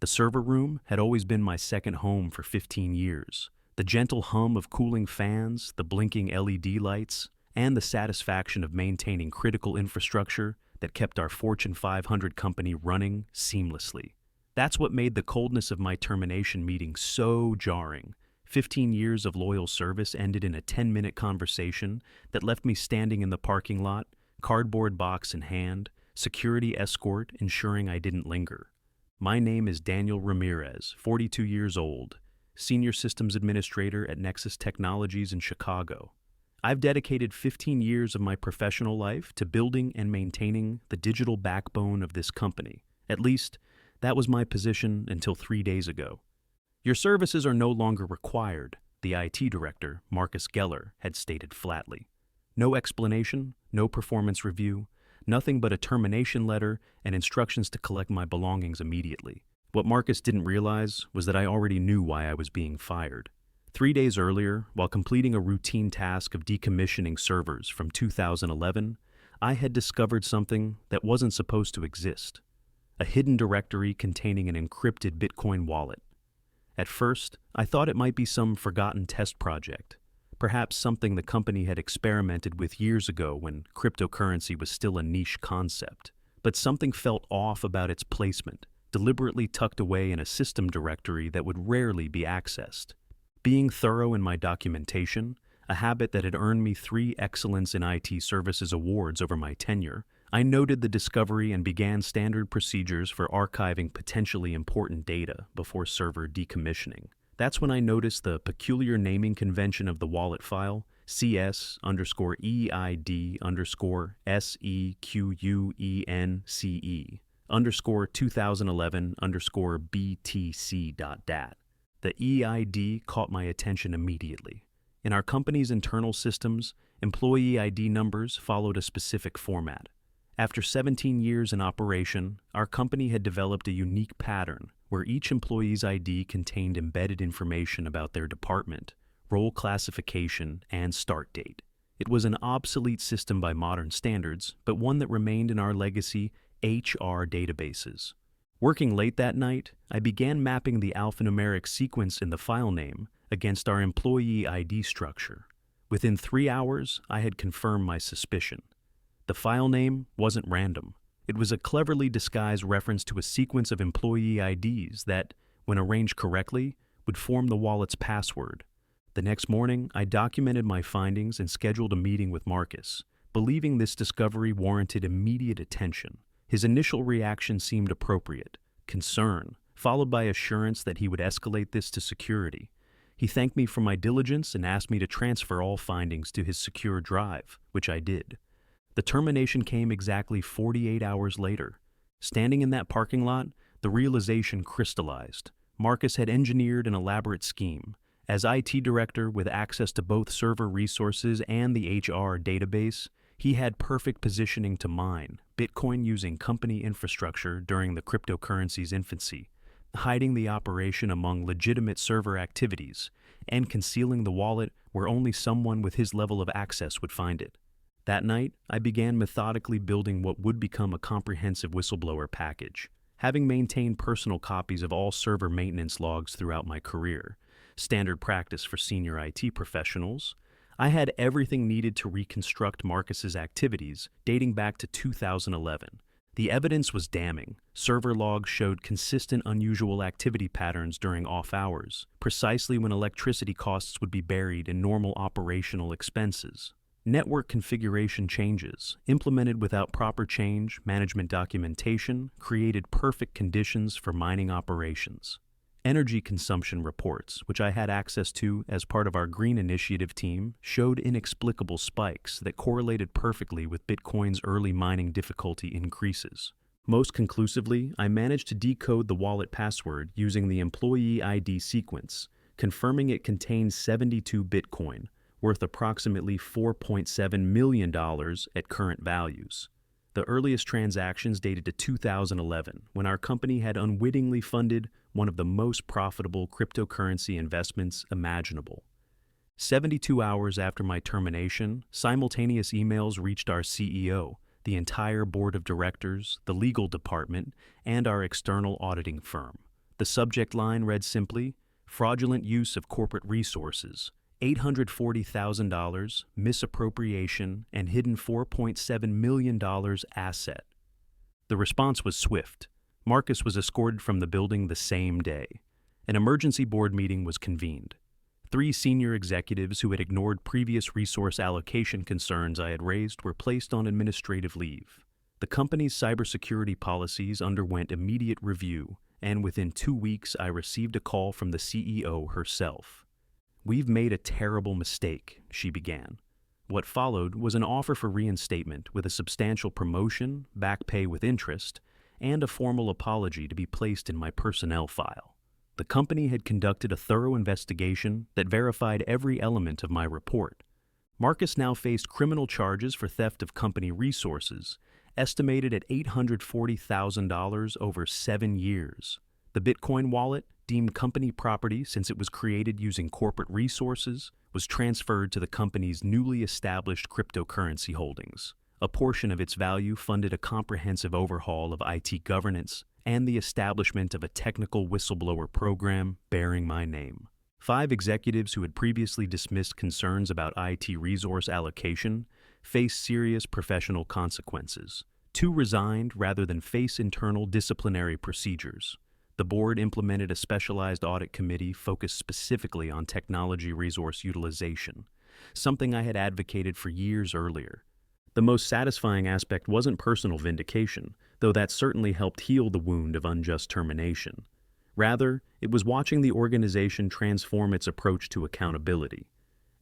The server room had always been my second home for 15 years. The gentle hum of cooling fans, the blinking LED lights, and the satisfaction of maintaining critical infrastructure that kept our Fortune 500 company running seamlessly. That's what made the coldness of my termination meeting so jarring. 15 years of loyal service ended in a 10-minute conversation that left me standing in the parking lot, cardboard box in hand, security escort ensuring I didn't linger. My name is Daniel Ramirez, 42 years old, Senior Systems Administrator at Nexus Technologies in Chicago. I've dedicated 15 years of my professional life to building and maintaining the digital backbone of this company. At least, that was my position until 3 days ago. Your services are no longer required, the IT director, Marcus Geller, had stated flatly. No explanation, no performance review, nothing but a termination letter and instructions to collect my belongings immediately. What Marcus didn't realize was that I already knew why I was being fired. 3 days earlier, while completing a routine task of decommissioning servers from 2011, I had discovered something that wasn't supposed to exist. A hidden directory containing an encrypted Bitcoin wallet. At first, I thought it might be some forgotten test project, perhaps something the company had experimented with years ago when cryptocurrency was still a niche concept. But something felt off about its placement, deliberately tucked away in a system directory that would rarely be accessed. Being thorough in my documentation, a habit that had earned me 3 Excellence in IT Services awards over my tenure, I noted the discovery and began standard procedures for archiving potentially important data before server decommissioning. That's when I noticed the peculiar naming convention of the wallet file, CS_EID_SEQUENCE_2011_BTC.dat. The EID caught my attention immediately. In our company's internal systems, employee ID numbers followed a specific format. After 17 years in operation, our company had developed a unique pattern where each employee's ID contained embedded information about their department, role classification, and start date. It was an obsolete system by modern standards, but one that remained in our legacy HR databases. Working late that night, I began mapping the alphanumeric sequence in the file name against our employee ID structure. Within 3 hours, I had confirmed my suspicion. The file name wasn't random. It was a cleverly disguised reference to a sequence of employee IDs that, when arranged correctly, would form the wallet's password. The next morning, I documented my findings and scheduled a meeting with Marcus, believing this discovery warranted immediate attention. His initial reaction seemed appropriate, concern, followed by assurance that he would escalate this to security. He thanked me for my diligence and asked me to transfer all findings to his secure drive, which I did. The termination came exactly 48 hours later. Standing in that parking lot, the realization crystallized. Marcus had engineered an elaborate scheme. As IT director with access to both server resources and the HR database, he had perfect positioning to mine Bitcoin using company infrastructure during the cryptocurrency's infancy, hiding the operation among legitimate server activities, and concealing the wallet where only someone with his level of access would find it. That night, I began methodically building what would become a comprehensive whistleblower package. Having maintained personal copies of all server maintenance logs throughout my career, standard practice for senior IT professionals, I had everything needed to reconstruct Marcus's activities dating back to 2011. The evidence was damning. Server logs showed consistent unusual activity patterns during off hours, precisely when electricity costs would be buried in normal operational expenses. Network configuration changes, implemented without proper change management documentation, created perfect conditions for mining operations. Energy consumption reports, which I had access to as part of our Green Initiative team, showed inexplicable spikes that correlated perfectly with Bitcoin's early mining difficulty increases. Most conclusively, I managed to decode the wallet password using the employee ID sequence, confirming it contained 72 Bitcoin, worth approximately $4.7 million at current values. The earliest transactions dated to 2011, when our company had unwittingly funded one of the most profitable cryptocurrency investments imaginable. 72 hours after my termination, simultaneous emails reached our CEO, the entire board of directors, the legal department, and our external auditing firm. The subject line read simply, "Fraudulent use of corporate resources, $840,000, misappropriation, and hidden $4.7 million asset." The response was swift. Marcus was escorted from the building the same day. An emergency board meeting was convened. 3 senior executives who had ignored previous resource allocation concerns I had raised were placed on administrative leave. The company's cybersecurity policies underwent immediate review, and within 2 weeks I received a call from the CEO herself. "We've made a terrible mistake," she began. What followed was an offer for reinstatement with a substantial promotion, back pay with interest, and a formal apology to be placed in my personnel file. The company had conducted a thorough investigation that verified every element of my report. Marcus now faced criminal charges for theft of company resources, estimated at $840,000 over 7 years. The Bitcoin wallet, deemed company property since it was created using corporate resources, was transferred to the company's newly established cryptocurrency holdings. A portion of its value funded a comprehensive overhaul of IT governance and the establishment of a technical whistleblower program bearing my name. 5 executives who had previously dismissed concerns about IT resource allocation faced serious professional consequences. 2 resigned rather than face internal disciplinary procedures. The board implemented a specialized audit committee focused specifically on technology resource utilization, something I had advocated for years earlier. The most satisfying aspect wasn't personal vindication, though that certainly helped heal the wound of unjust termination. Rather, it was watching the organization transform its approach to accountability.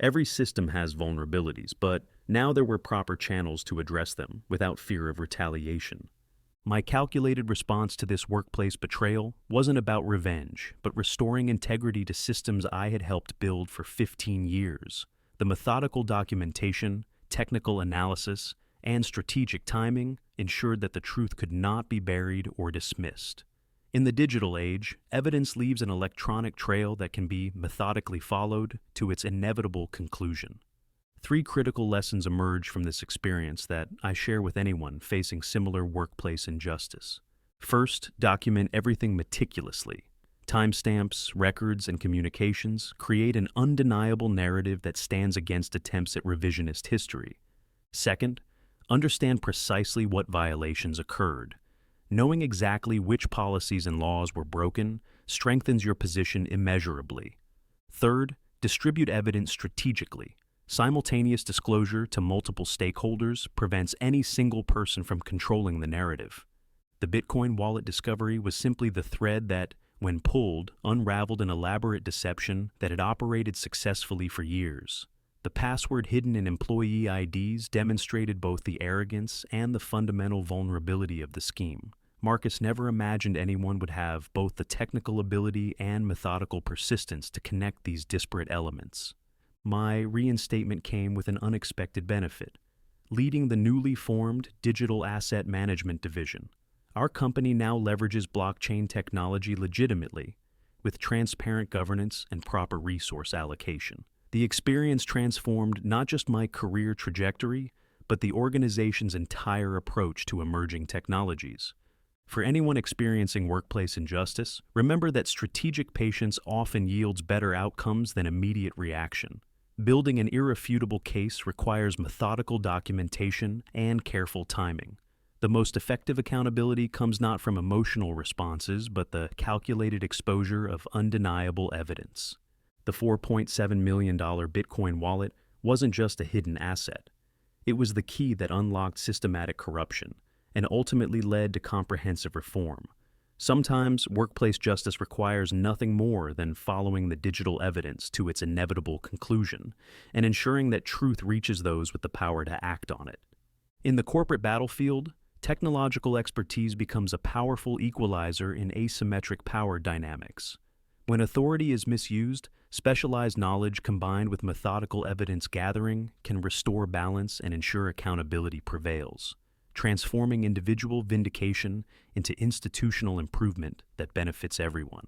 Every system has vulnerabilities, but now there were proper channels to address them without fear of retaliation. My calculated response to this workplace betrayal wasn't about revenge, but restoring integrity to systems I had helped build for 15 years. The methodical documentation, technical analysis, and strategic timing ensured that the truth could not be buried or dismissed. In the digital age, evidence leaves an electronic trail that can be methodically followed to its inevitable conclusion. 3 critical lessons emerge from this experience that I share with anyone facing similar workplace injustice. First, document everything meticulously. Timestamps, records, and communications create an undeniable narrative that stands against attempts at revisionist history. Second, understand precisely what violations occurred. Knowing exactly which policies and laws were broken strengthens your position immeasurably. Third, distribute evidence strategically. Simultaneous disclosure to multiple stakeholders prevents any single person from controlling the narrative. The Bitcoin wallet discovery was simply the thread that, when pulled, unraveled an elaborate deception that had operated successfully for years. The password hidden in employee IDs demonstrated both the arrogance and the fundamental vulnerability of the scheme. Marcus never imagined anyone would have both the technical ability and methodical persistence to connect these disparate elements. My reinstatement came with an unexpected benefit. Leading the newly formed Digital Asset Management Division, our company now leverages blockchain technology legitimately, with transparent governance and proper resource allocation. The experience transformed not just my career trajectory, but the organization's entire approach to emerging technologies. For anyone experiencing workplace injustice, remember that strategic patience often yields better outcomes than immediate reaction. Building an irrefutable case requires methodical documentation and careful timing. The most effective accountability comes not from emotional responses, but the calculated exposure of undeniable evidence. The $4.7 million Bitcoin wallet wasn't just a hidden asset. It was the key that unlocked systematic corruption and ultimately led to comprehensive reform. Sometimes workplace justice requires nothing more than following the digital evidence to its inevitable conclusion and ensuring that truth reaches those with the power to act on it. In the corporate battlefield, technological expertise becomes a powerful equalizer in asymmetric power dynamics. When authority is misused, specialized knowledge combined with methodical evidence gathering can restore balance and ensure accountability prevails, transforming individual vindication into institutional improvement that benefits everyone.